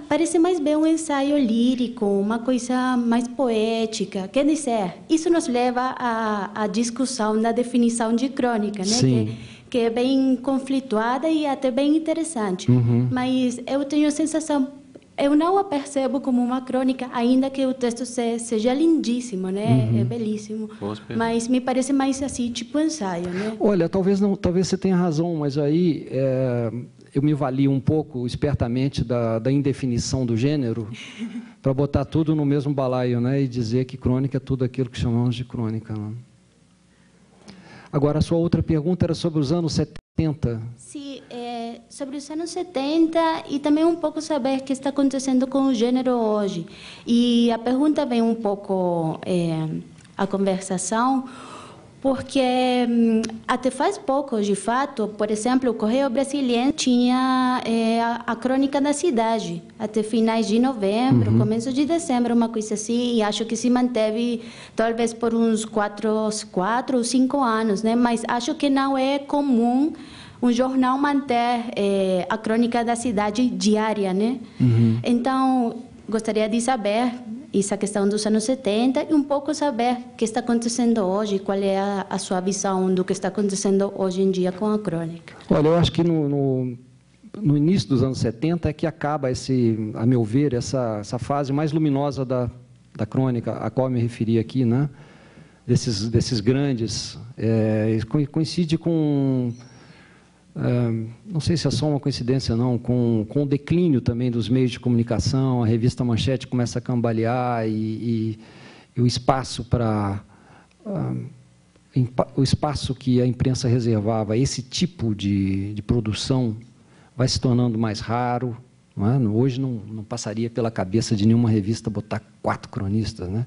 parece mais bem um ensaio lírico, uma coisa mais poética. Quer dizer, isso nos leva à discussão da definição de crônica, né? Sim. Que é bem conflituada e até bem interessante. Uhum. Mas eu tenho a sensação... Eu não a percebo como uma crônica, ainda que o texto seja lindíssimo, né? Uhum. É belíssimo. Mas me parece mais assim, tipo ensaio, né? Olha, talvez você tenha razão, mas aí eu me valio um pouco, espertamente, da indefinição do gênero, para botar tudo no mesmo balaio, né? E dizer que crônica é tudo aquilo que chamamos de crônica, né? Agora, a sua outra pergunta era sobre os anos 70. Sim, sobre os anos 70 e também um pouco saber o que está acontecendo com o gênero hoje. E a pergunta vem um pouco à conversação, porque até faz pouco, de fato, por exemplo, o Correio Brasiliense tinha a crônica da cidade, até finais de novembro, começo de dezembro, uma coisa assim, e acho que se manteve talvez por uns 4 ou 5 anos, né? Mas acho que não é comum um jornal manter a crônica da cidade diária, né? Uhum. Então, gostaria de saber essa questão dos anos 70 e um pouco saber o que está acontecendo hoje, qual é a sua visão do que está acontecendo hoje em dia com a crônica. Olha, eu acho que no início dos anos 70 é que acaba, a meu ver, essa fase mais luminosa da crônica, a qual eu me referi aqui, né? Desses grandes. Coincide com... não sei se é só uma coincidência, não, com o declínio também dos meios de comunicação, a revista Manchete começa a cambalear e o espaço o espaço que a imprensa reservava a esse tipo de produção vai se tornando mais raro, não é? Hoje não passaria pela cabeça de nenhuma revista botar 4 cronistas, né?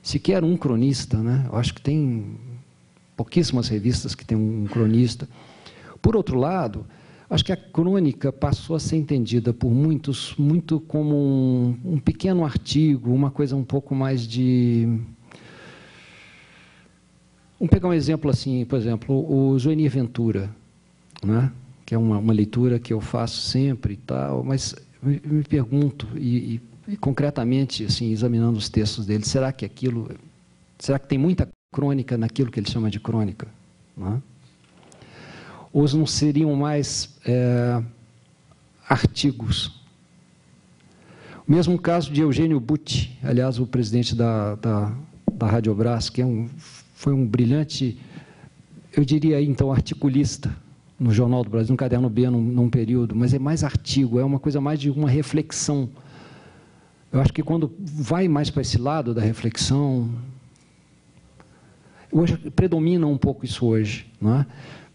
Sequer um cronista, né? Eu acho que tem pouquíssimas revistas que têm um cronista. Por outro lado, acho que a crônica passou a ser entendida por muitos muito como um pequeno artigo, uma coisa um pouco mais de... Vamos pegar um exemplo assim, por exemplo, o Joanir Ventura, né? Que é uma leitura que eu faço sempre e tal, mas me pergunto, e concretamente, assim, examinando os textos dele, será que tem muita crônica naquilo que ele chama de crônica? Né? Ou não seriam mais artigos? O mesmo caso de Eugênio Butti, aliás, o presidente da Rádio Brás, que foi um brilhante, eu diria, então, articulista, no Jornal do Brasil, no Caderno B, num período, mas é mais artigo, é uma coisa mais de uma reflexão. Eu acho que quando vai mais para esse lado da reflexão, hoje predomina um pouco isso hoje, não é?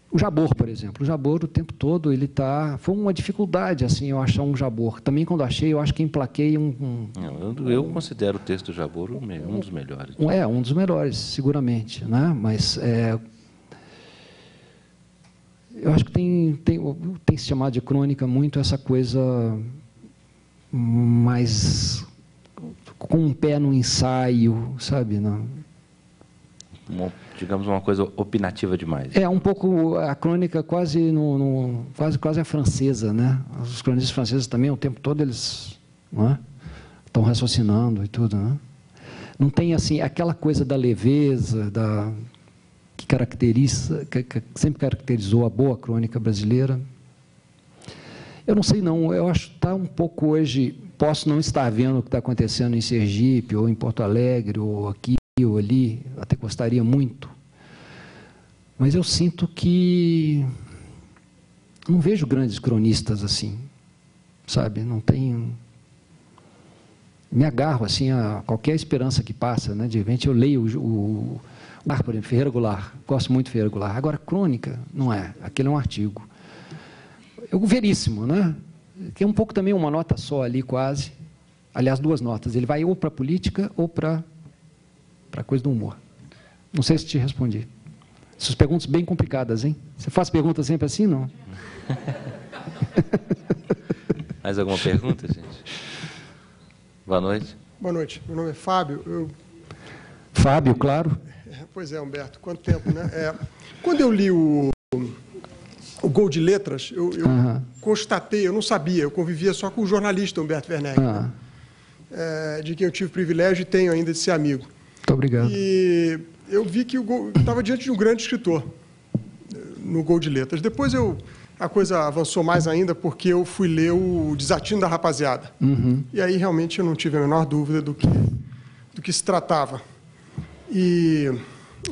O Jabor, por exemplo, o Jabor o tempo todo ele tá, foi uma dificuldade assim eu achar um Jabor. Também quando achei, eu acho que emplaquei eu considero o texto do Jabor um dos melhores. Um dos melhores, seguramente, né? Mas eu acho que tem se chamado de crônica muito essa coisa mais com um pé no ensaio, sabe, não? Digamos uma coisa opinativa demais. Um pouco a crônica quase quase a francesa, né? Os cronistas franceses também o tempo todo eles, não é? Estão raciocinando e tudo, né? Não tem assim aquela coisa da leveza, que sempre caracterizou a boa crônica brasileira. Eu não sei não, eu acho que está um pouco hoje, posso não estar vendo o que está acontecendo em Sergipe, ou em Porto Alegre, ou aqui, ou ali, até gostaria muito, mas eu sinto que não vejo grandes cronistas assim, sabe, não tenho, me agarro assim a qualquer esperança que passa, né? De repente eu leio por exemplo, Ferreira Goulart, gosto muito de Ferreira Goulart, agora crônica, não é, aquele é um artigo. Veríssimo, né? Que é um pouco também uma nota só ali, quase. Aliás, 2 notas. Ele vai ou para a política ou para a coisa do humor. Não sei se te respondi. Essas perguntas bem complicadas, hein? Você faz perguntas sempre assim, não? Mais alguma pergunta, gente? Boa noite. Boa noite. Meu nome é Fábio. Fábio, claro. Pois é, Humberto. Quanto tempo, né? Quando eu li o Gol de Letras, eu constatei, eu não sabia, eu convivia só com o jornalista Humberto Werneck, né? De quem eu tive o privilégio e tenho ainda de ser amigo. Muito obrigado. E eu vi que eu estava diante de um grande escritor no Gol de Letras. Depois a coisa avançou mais ainda porque eu fui ler o Desatino da Rapaziada. E aí realmente eu não tive a menor dúvida do que se tratava. E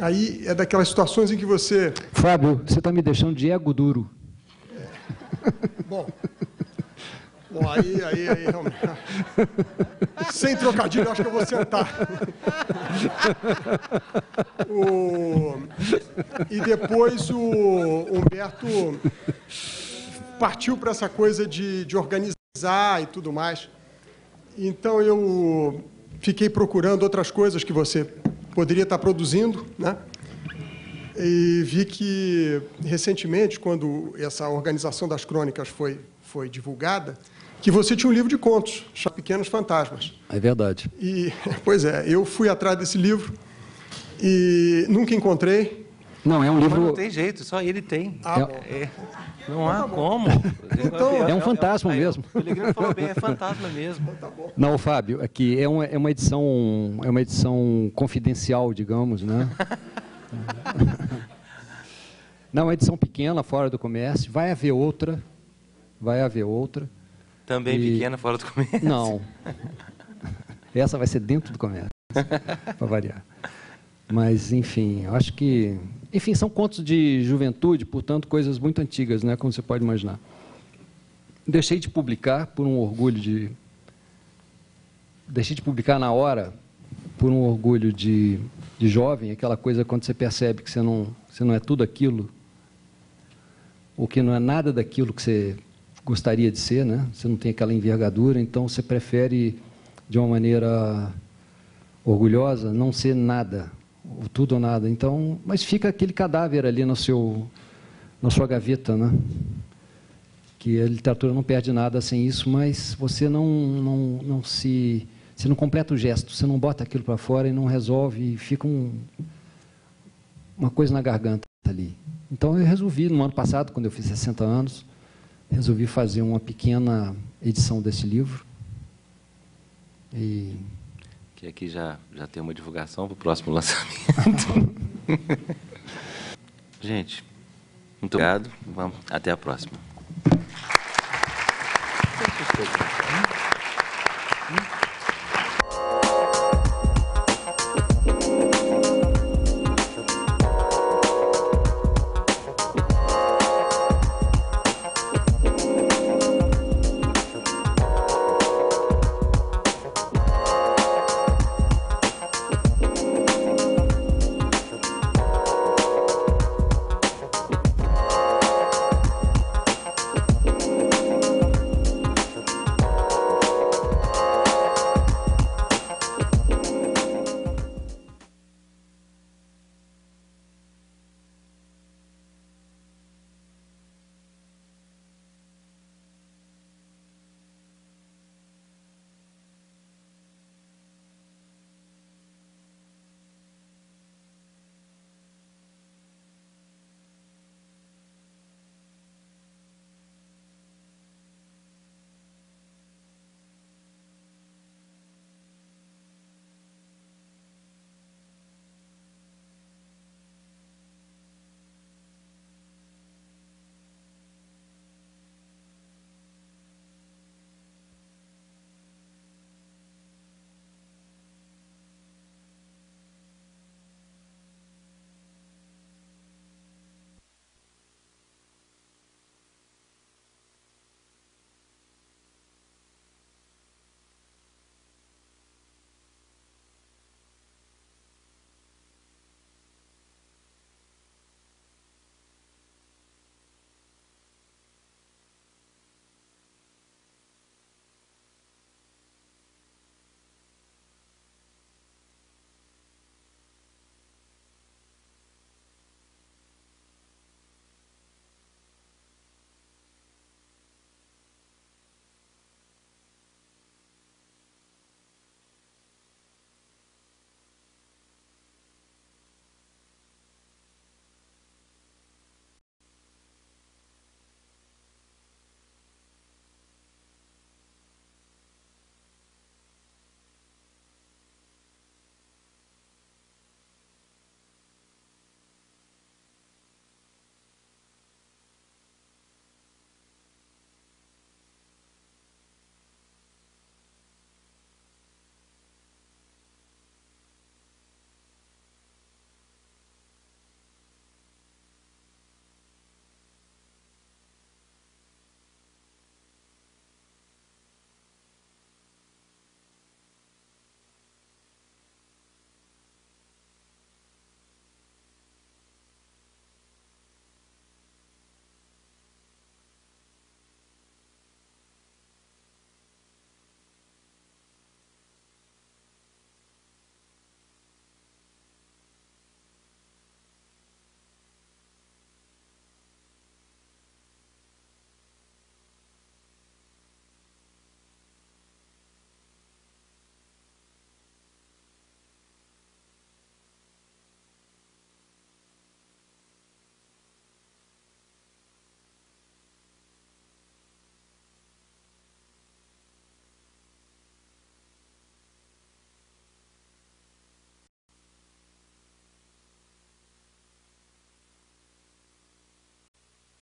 aí é daquelas situações em que você... Fábio, você está me deixando de ego duro. Bom, aí realmente... Sem trocadilho, acho que eu vou sentar. E depois o Humberto partiu para essa coisa de organizar e tudo mais. Então eu fiquei procurando outras coisas que você poderia estar produzindo, né? E vi que, recentemente, quando essa organização das crônicas foi divulgada, que você tinha um livro de contos, chamado Pequenos Fantasmas. É verdade. Pois é, eu fui atrás desse livro e nunca encontrei. Não, é um livro... Mas não tem jeito, só ele tem. Não há como. Então, é um fantasma mesmo. O Pellegrino falou bem, é fantasma mesmo. Não, Fábio, aqui é uma edição confidencial, digamos, né? Não, é uma edição pequena, fora do comércio. Vai haver outra. Também pequena, fora do comércio? Não. Essa vai ser dentro do comércio, para variar. Mas, enfim, eu acho que... Enfim, são contos de juventude, portanto, coisas muito antigas, né, como você pode imaginar. Deixei de publicar por um orgulho de... Deixei de publicar na hora por um orgulho de jovem, aquela coisa quando você percebe que você não é tudo aquilo, ou que não é nada daquilo que você gostaria de ser, né? Você não tem aquela envergadura, então você prefere, de uma maneira orgulhosa, não ser nada, ou tudo ou nada. Então, mas fica aquele cadáver ali na sua gaveta, né? Que a literatura não perde nada sem isso, mas você você não completa o gesto, você não bota aquilo para fora e não resolve, e fica uma coisa na garganta ali. Então eu resolvi, no ano passado, quando eu fiz 60 anos, resolvi fazer uma pequena edição desse livro. Que aqui já tem uma divulgação para o próximo lançamento. Gente, muito obrigado. Até a próxima.